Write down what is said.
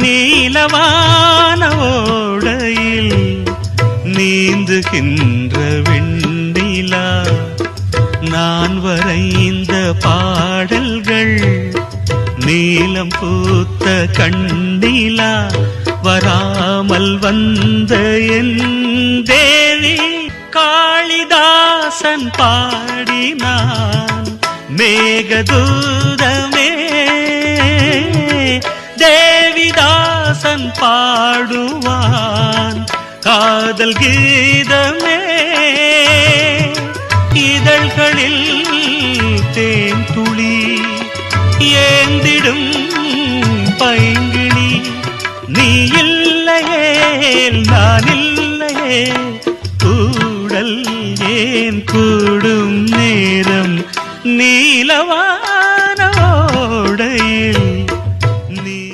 நீலவான ஓடையில் நீந்துகின்ற வெண்ணிலா, நான் வரைந்த பாடல்கள் நீலம் பூத்த கண்ணிலா, வராமல் வந்த என் தேவி. காளிதாசன் பாடினான் மேகதூதமே, தேவிதாசன் பாடுவான் காதல் கீதமே. இதழ்களில் தேன் துளி ஏந்திடும் பைங்கிளி, நீ இல்லையே நான் இல்லையே, கூடல் ஏன் கூடும் நேரம் நீலவா